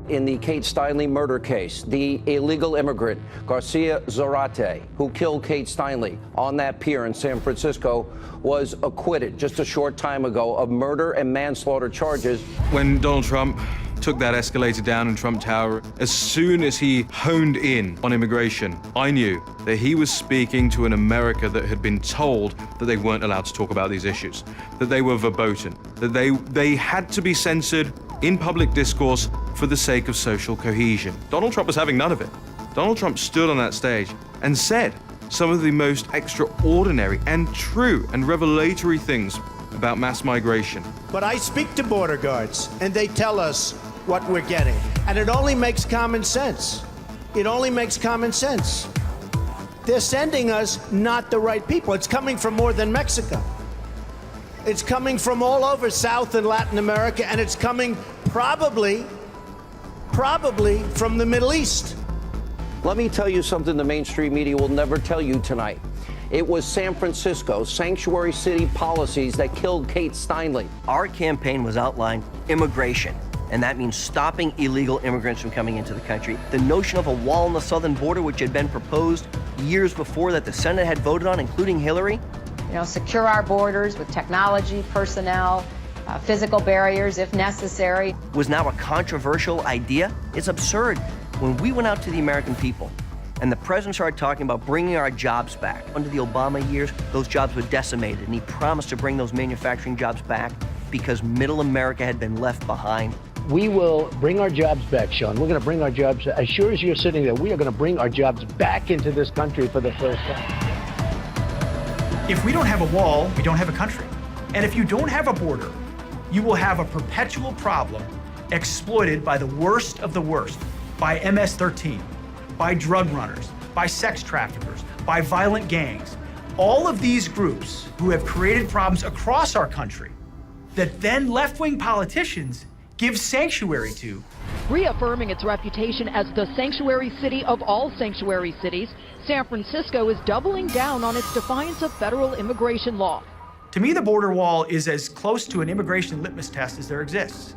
In the Kate Steinle murder case, the illegal immigrant Garcia Zarate, who killed Kate Steinle on that pier in San Francisco, was acquitted just a short time ago of murder and manslaughter charges. When Donald Trump took that escalator down in Trump Tower, as soon as he honed in on immigration, I knew that he was speaking to an America that had been told that they weren't allowed to talk about these issues, that they were verboten, that they had to be censored in public discourse for the sake of social cohesion. Donald Trump was having none of it. Donald Trump stood on that stage and said some of the most extraordinary and true and revelatory things about mass migration. But I speak to border guards, and they tell us what we're getting. And it only makes common sense. It only makes common sense. They're sending us not the right people. It's coming from more than Mexico. It's coming from all over South and Latin America, and it's coming probably from the Middle East. Let me tell you something the mainstream media will never tell you tonight. It was San Francisco's sanctuary city policies that killed Kate Steinle. Our campaign was outlined immigration, and that means stopping illegal immigrants from coming into the country. The notion of a wall on the southern border, which had been proposed years before that the Senate had voted on, including Hillary. You know, secure our borders with technology, personnel, physical barriers if necessary. Was now a controversial idea. It's absurd. When we went out to the American people and the president started talking about bringing our jobs back, under the Obama years, those jobs were decimated, and he promised to bring those manufacturing jobs back because middle America had been left behind. We will bring our jobs back, Sean. We're going to bring our jobs, as sure as you're sitting there, we are going to bring our jobs back into this country for the first time. If we don't have a wall, we don't have a country. And if you don't have a border, you will have a perpetual problem exploited by the worst of the worst, by MS-13, by drug runners, by sex traffickers, by violent gangs. All of these groups who have created problems across our country that then left-wing politicians give sanctuary to. Reaffirming its reputation as the sanctuary city of all sanctuary cities, San Francisco is doubling down on its defiance of federal immigration law. To me, the border wall is as close to an immigration litmus test as there exists.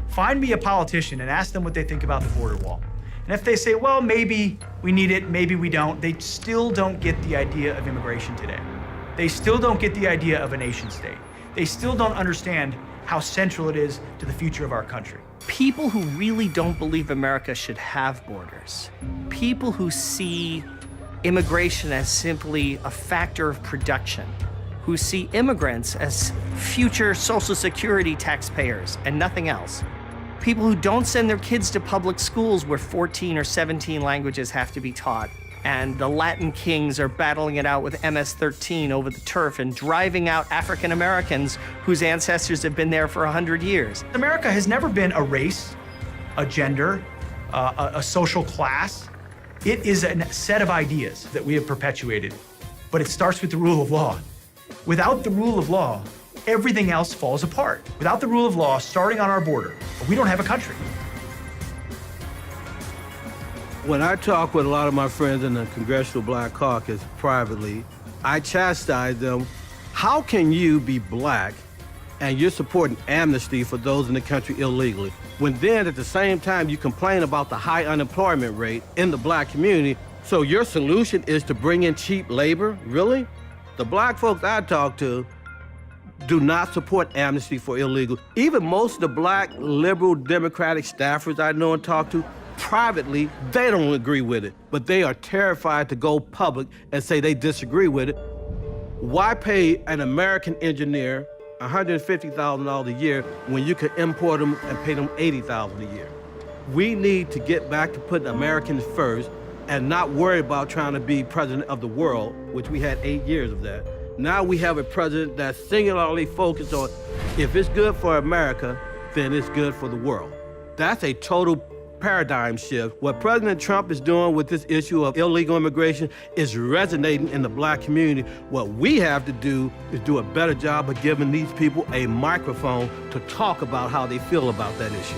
Find me a politician and ask them what they think about the border wall. And if they say, well, maybe we need it, maybe we don't, they still don't get the idea of immigration today. They still don't get the idea of a nation state. They still don't understand how central it is to the future of our country. People who really don't believe America should have borders, people who see immigration as simply a factor of production, who see immigrants as future Social Security taxpayers and nothing else. People who don't send their kids to public schools where 14 or 17 languages have to be taught, and the Latin kings are battling it out with MS-13 over the turf and driving out African Americans whose ancestors have been there for 100 years. America has never been a race, a gender, a social class. It is a set of ideas that we have perpetuated, but it starts with the rule of law. Without the rule of law, everything else falls apart. Without the rule of law starting on our border, we don't have a country. When I talk with a lot of my friends in the Congressional Black Caucus privately, I chastise them. How can you be black and you're supporting amnesty for those in the country illegally, when then at the same time you complain about the high unemployment rate in the black community? So your solution is to bring in cheap labor? Really? The black folks I talk to do not support amnesty for illegals. Even most of the black liberal Democratic staffers I know and talk to, privately, they don't agree with it, but they are terrified to go public and say they disagree with it. Why pay an American engineer $150,000 a year when you can import them and pay them $80,000 a year? We need to get back to putting Americans first and not worry about trying to be president of the world, which we had 8 years of that. Now we have a president that's singularly focused on, if it's good for America, then it's good for the world. That's a total paradigm shift. What President Trump is doing with this issue of illegal immigration is resonating in the black community. What we have to do is do a better job of giving these people a microphone to talk about how they feel about that issue.